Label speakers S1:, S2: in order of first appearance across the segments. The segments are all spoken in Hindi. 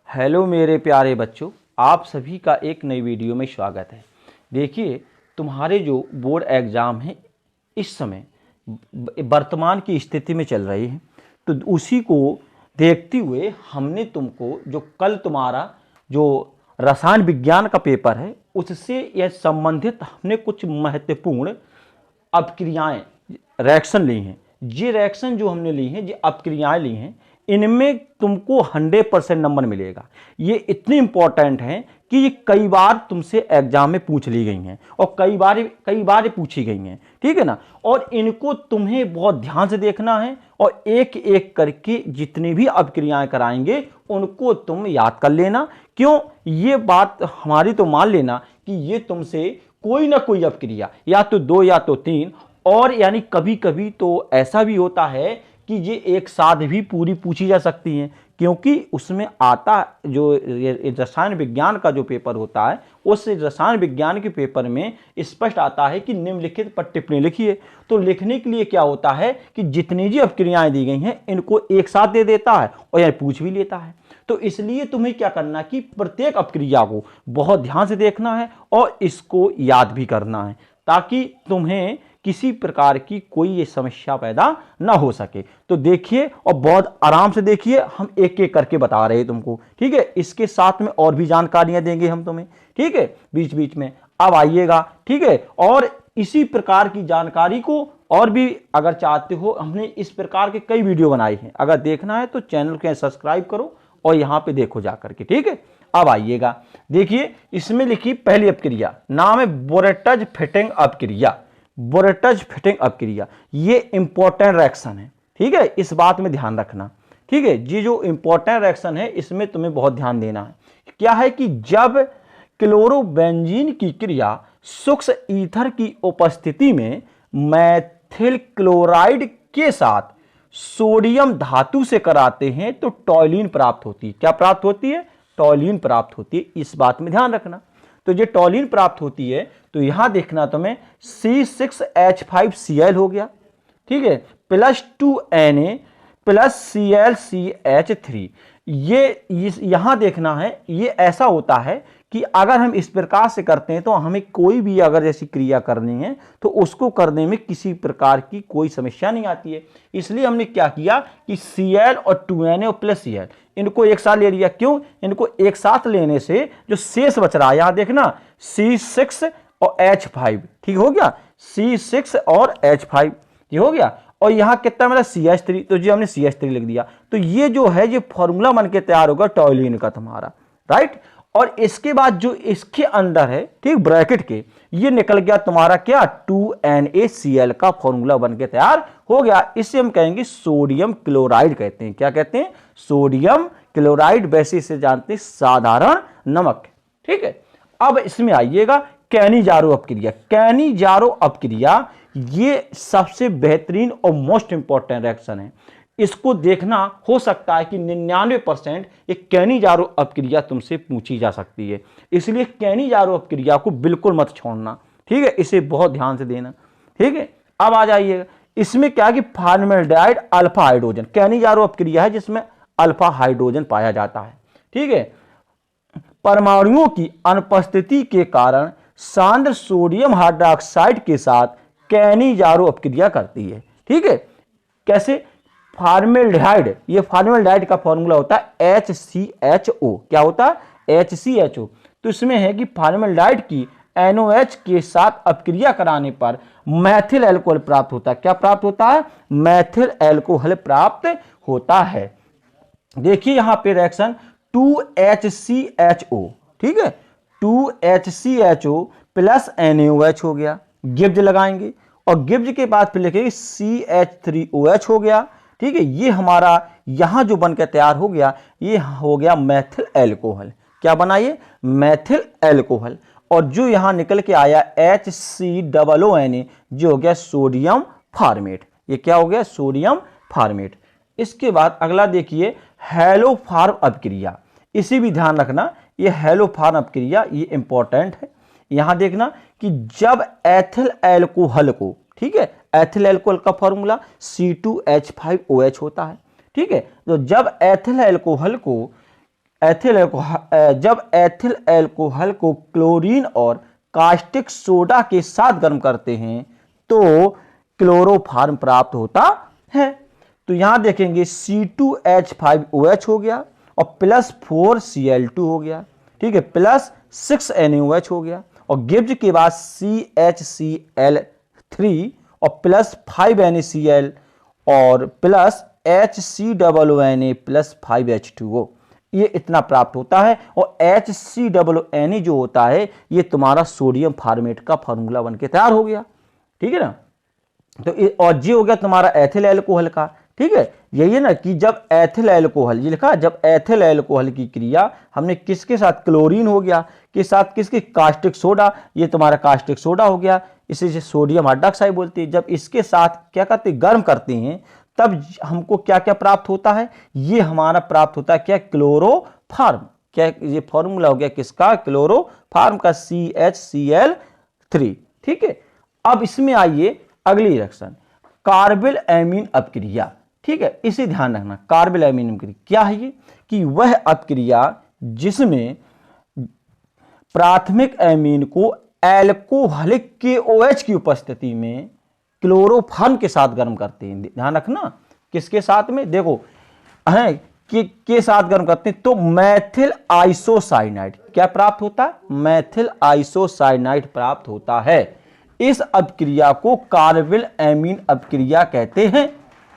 S1: हेलो मेरे प्यारे बच्चों, आप सभी का एक नई वीडियो में स्वागत है। देखिए, तुम्हारे जो बोर्ड एग्ज़ाम हैं इस समय वर्तमान की स्थिति में चल रही है, तो उसी को देखते हुए हमने तुमको जो कल तुम्हारा जो रसायन विज्ञान का पेपर है उससे यह संबंधित हमने कुछ महत्वपूर्ण अपक्रियाएं रिएक्शन ली हैं। ये रिएक्शन जो हमने ली हैं, ये अपक्रियाएं ली हैं, इनमें तुमको 100% नंबर मिलेगा। ये इतनी इंपॉर्टेंट हैं कि ये कई बार तुमसे एग्जाम में पूछ ली गई हैं और कई बार पूछी गई हैं, ठीक है ना। और इनको तुम्हें बहुत ध्यान से देखना है और एक एक करके जितनी भी अपक्रियाएं कराएंगे उनको तुम याद कर लेना। क्यों, ये बात हमारी तो मान लेना कि ये तुमसे कोई ना कोई अपक्रिया या तो 2 या तो 3 और यानी कभी कभी तो ऐसा भी होता है कि ये एक साथ भी पूरी पूछी जा सकती हैं, क्योंकि उसमें आता जो रसायन विज्ञान का जो पेपर होता है उस रसायन विज्ञान के पेपर में स्पष्ट आता है कि निम्नलिखित पर टिप्पणी लिखिए। तो लिखने के लिए क्या होता है कि जितनी भी अपक्रियाएं दी गई हैं इनको एक साथ दे देता है और यानी पूछ भी लेता है। तो इसलिए तुम्हें क्या करना कि प्रत्येक अपक्रिया को बहुत ध्यान से देखना है और इसको याद भी करना है, ताकि तुम्हें किसी प्रकार की कोई ये समस्या पैदा ना हो सके। तो देखिए और बहुत आराम से देखिए, हम एक एक करके बता रहे हैं तुमको, ठीक है। इसके साथ में और भी जानकारियां देंगे हम तुम्हें, ठीक है, बीच बीच में। अब आइएगा, ठीक है। और इसी प्रकार की जानकारी को और भी अगर चाहते हो, हमने इस प्रकार के कई वीडियो बनाए हैं, अगर देखना है तो चैनल को सब्सक्राइब करो और यहां पे देखो जाकर के, ठीक है। अब आइएगा, देखिए इसमें लिखी पहली अपक्रिया, नाम है बोरेटज फिटिंग अपक्रिया। बोरेटज फिटिंग अपक्रिया ये इंपॉर्टेंट रिएक्शन है, ठीक है, इस बात में ध्यान रखना, ठीक है। ये जो इंपॉर्टेंट रिएक्शन है इसमें तुम्हें बहुत ध्यान देना है। क्या है कि जब क्लोरोबेंजीन की क्रिया सूक्ष्म ईथर की उपस्थिति में मैथिल क्लोराइड के साथ सोडियम धातु से कराते हैं तो टॉयलीन प्राप्त होती है। क्या प्राप्त होती है? टॉयलीन प्राप्त होती है, इस बात में ध्यान रखना। तो ये टॉयलीन प्राप्त होती है तो यहां देखना तुम्हें C6H5Cl हो गया, ठीक है, +2Na + ClCH3। ये यहां देखना है, ये ऐसा होता है कि अगर हम इस प्रकार से करते हैं तो हमें कोई भी अगर जैसी क्रिया करनी है तो उसको करने में किसी प्रकार की कोई समस्या नहीं आती है। इसलिए हमने क्या किया कि Cl और 2Na + Cl इनको एक साथ ले लिया। क्यों? इनको एक साथ लेने से जो शेष बच रहा है, यहां देखना C6 और H5, ठीक हो गया, C6 और H5 ये हो गया। और यहां कितना मिला? CH3, तो जी हमने CH3 लिख दिया। तो ये जो है ये फॉर्मूला बन के तैयार होगा टॉयलीन का तुम्हारा, राइट। और इसके बाद जो इसके अंदर है, ठीक, ब्रैकेट के, ये निकल गया तुम्हारा क्या? 2NaCl का फॉर्मूला बन के तैयार हो गया। इसे हम कहेंगे सोडियम क्लोराइड कहते हैं। क्या कहते हैं? सोडियम क्लोराइड, वैसे इसे जानते हैं साधारण नमक, ठीक है। अब इसमें आइएगा कैनिजारो अपक्रिया। कैनिजारो अपक्रिया ये सबसे बेहतरीन और मोस्ट इंपॉर्टेंट रिएक्शन है। इसको देखना, हो सकता है कि 99% एक कैनिजारो अपक्रिया तुमसे पूछी जा सकती है, इसलिए कैनिजारो अपक्रिया को बिल्कुल मत छोड़ना, ठीक है, इसे बहुत ध्यान से देना, ठीक है। अब आ जाइएगा, इसमें क्या कि फॉर्मेल्डिहाइड अल्फा हाइड्रोजन, कैनिजारो अपक्रिया है जिसमें अल्फा हाइड्रोजन पाया जाता है, ठीक है। परमाणुओं की अनुपस्थिति के कारण सांद्र सोडियम हाइड्रोक्साइड के साथ कैनिजारो अपक्रिया करती है, ठीक है। कैसे? फॉर्मेल्डिहाइड, ये फॉर्मेल्डिहाइड का फॉर्मूला होता है HCHO। क्या होता है? HCHO। तो इसमें है कि फॉर्मेल्डिहाइड की NOH के साथ अपक्रिया कराने पर मैथिल एल्कोहल प्राप्त होता है। क्या प्राप्त होता है? मैथिल एल्कोहल प्राप्त होता है। देखिए यहां पे रिएक्शन 2HCHO, ठीक है, 2HCHO + NaOH हो गया। गिब्ज लगाएंगे और गिब्ज के बाद फिर लिखेंगे CH3OH हो गया, ठीक है। ये हमारा यहां जो बनकर तैयार हो गया, ये हो गया मैथिल एल्कोहल। क्या बना ये? मैथिल एल्कोहल। और जो यहां निकल के आया HCOONA, जो हो गया सोडियम फॉर्मेट। ये क्या हो गया? Sodium format. इसके बाद अगला देखिए हैलोफॉर्म अपक्रिया, इसे भी ध्यान रखना, ये हैलोफॉर्म अपक्रिया ये इंपॉर्टेंट है। यहां देखना कि जब एथिल एल्कोहल को, ठीक है, एथिल एल्कोहल का फॉर्मूला C2H5OH होता है, ठीक है। तो जब एथिल एल्कोहल को एथिल अल्कोहल, जब एथिल अल्कोहल को क्लोरीन और कास्टिक सोडा के साथ गर्म करते हैं तो क्लोरोफॉर्म प्राप्त होता है। तो यहां देखेंगे C2H5OH हो गया और प्लस 4Cl2 हो गया, ठीक है, प्लस 6NaOH हो गया और गिब्स के बाद CHCl3 और प्लस 5NaCl और प्लस HCOONA प्लस 5H2O, ये इतना प्राप्त होता है। और HCOONA जो होता है ये तुम्हारा सोडियम फॉर्मेट का फॉर्मूला बन के तैयार हो गया, ठीक है ना। तो और ये हो गया तुम्हारा एथिल अल्कोहल का, ठीक है। यही है ना कि जब एथिल अल्कोहल, ये लिखा, जब एथिल अल्कोहल की क्रिया हमने किसके साथ, क्लोरीन हो गया, के साथ किसके, कास्टिक सोडा, ये तुम्हारा कास्टिक सोडा हो गया, इसे सोडियम हाइड्रोक्साइड बोलते हैं। जब इसके साथ क्या करते हैं, गर्म करते हैं, तब हमको क्या क्या प्राप्त होता है, ये हमारा प्राप्त होता है क्या, क्लोरोफॉर्म। क्या ये फॉर्मूला हो गया किसका, क्लोरोफॉर्म का, CHCl3, ठीक है। अब इसमें आइए अगली रिएक्शन, कार्बिल एमीन अपक्रिया, ठीक है। इसे ध्यान रखना, कार्बिल एमीन अपक्रिया क्या है ये, कि वह अपक्रिया जिसमें प्राथमिक एमीन को एल्कोहलिक KOH की उपस्थिति में क्लोरोफॉर्म के साथ गर्म करते हैं। ध्यान रखना किसके साथ में, देखो है के साथ गर्म करते हैं तो मैथिल आइसोसाइनाइड क्या प्राप्त होता है, मैथिल आइसोसाइनाइड प्राप्त होता है। इस अपक्रिया को कार्बिल एमीन अपक्रिया कहते हैं,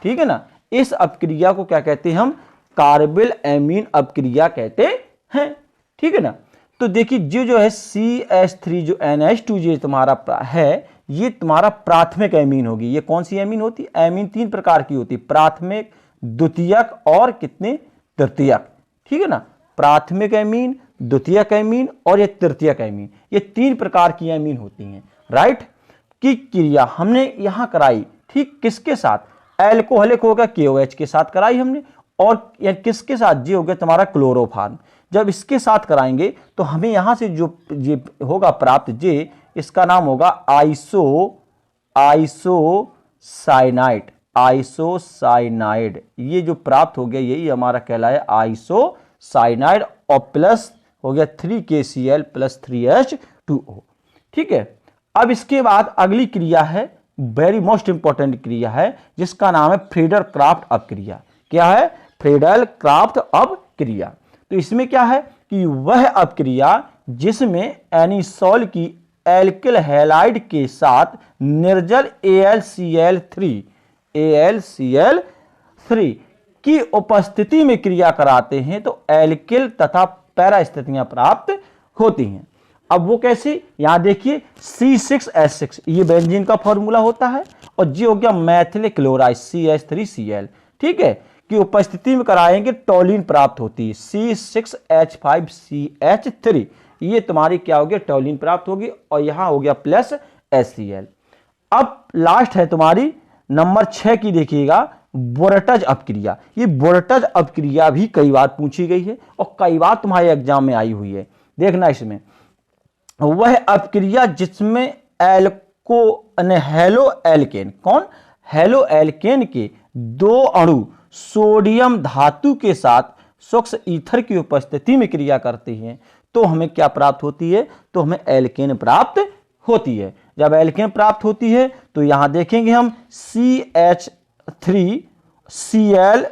S1: ठीक है ना। इस अपक्रिया को क्या कहते हैं हम, कार्बिल एमीन अपक्रिया कहते हैं, ठीक है ना। तो देखिए जो है CH3 जो NH2 जो तुम्हारा है, ये तुम्हारा प्राथमिक एमीन होगी। ये कौन सी एमीन होती है, एमीन 3 प्रकार की होती है, प्राथमिक, द्वितीयक और कितने, तृतीयक, ठीक है ना। प्राथमिक एमीन, द्वितीयक एमीन और ये तृतीयक एमीन, ये 3 प्रकार की एमीन होती हैं, राइट। की क्रिया हमने यहां कराई, ठीक, किसके साथ, एल्कोहलिक होगा KOH के साथ कराई हमने, और किसके साथ, ये हो गया तुम्हारा क्लोरोफॉर्म। जब इसके साथ कराएंगे तो हमें यहां से जो ये होगा प्राप्त, जे इसका नाम होगा आइसोसाइनाइड, ये जो प्राप्त हो गया यही हमारा कहलाया आइसोसाइनाइड, और प्लस हो गया 3KCl प्लस 3H2O, ठीक है। अब इसके बाद अगली क्रिया है, वेरी मोस्ट इंपॉर्टेंट क्रिया है, जिसका नाम है फ्रीडल क्राफ्ट अपक्रिया। क्या है, फ्रीडल क्राफ्ट अपक्रिया। तो इसमें क्या है कि वह अपक्रिया जिसमें एनिसोल की एल्किल हैलाइड के साथ निर्जल AlCl3 की उपस्थिति में क्रिया कराते हैं तो एल्किल तथा पैरा स्थितियां प्राप्त होती हैं। अब वो कैसे, यहां देखिए C6H6 ये बेंजीन का फॉर्मूला होता है, और जी हो गया मैथिल क्लोराइड CH3Cl, ठीक है, की उपस्थिति में कराएंगे टोलिन प्राप्त होती है, C6H5CH3, ये तुम्हारी क्या होगी, टोलिन प्राप्त होगी, और यहां हो गया प्लस HCl। अब लास्ट है तुम्हारी नंबर 6 की, देखिएगा बोर्टज अपक्रिया। ये बोर्टज अपक्रिया भी कई बार पूछी गई है और कई बार तुम्हारे एग्जाम में आई हुई है। देखना इसमें, वह अपक्रिया जिसमें हेलो एल्केन, कौन, हेलो एल्केन के 2 अणु सोडियम धातु के साथ सूक्ष्म ईथर की उपस्थिति में क्रिया करते हैं तो हमें क्या प्राप्त होती है, तो हमें एल्केन प्राप्त होती है। जब एल्केन प्राप्त होती है तो यहां देखेंगे हम CH3Cl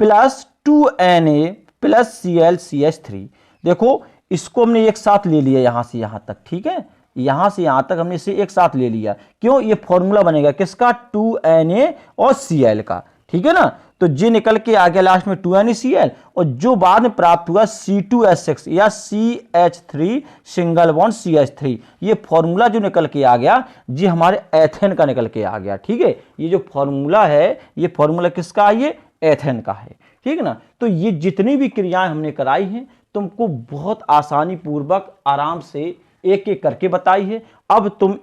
S1: plus 2Na plus ClCH3, देखो इसको हमने एक साथ ले लिया यहां से यहां तक, ठीक है, यहां से यहां तक हमने इसे एक साथ ले लिया, क्यों, ये फॉर्मूला बनेगा किसका, 2Na और Cl का, ठीक है ना। तो जे निकल के आ गया लास्ट में 2NaCl, और जो बाद में प्राप्त हुआ C2H6 या CH3 सिंगल बॉन्ड CH3, ये फॉर्मूला जो निकल के आ गया ये हमारे एथेन का निकल के आ गया, ठीक है। ये जो फॉर्मूला है ये फॉर्मूला किसका है, ये एथेन का है, ठीक है ना। तो ये जितनी भी क्रियाएं हमने कराई हैं तुमको बहुत आसानी पूर्वक आराम से एक एक करके बताई है। अब तुम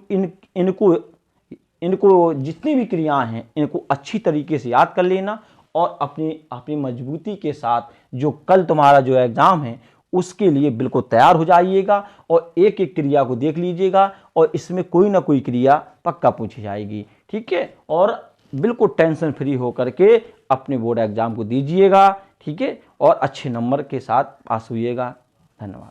S1: इनको जितनी भी क्रियाएं हैं इनको अच्छी तरीके से याद कर लेना, और अपनी मजबूती के साथ जो कल तुम्हारा जो एग्जाम है उसके लिए बिल्कुल तैयार हो जाइएगा, और एक एक क्रिया को देख लीजिएगा, और इसमें कोई ना कोई क्रिया पक्का पूछी जाएगी, ठीक है। और बिल्कुल टेंशन फ्री होकर के अपने बोर्ड एग्जाम को दीजिएगा, ठीक है। और अच्छे नंबर के साथ पास होइएगा। धन्यवाद।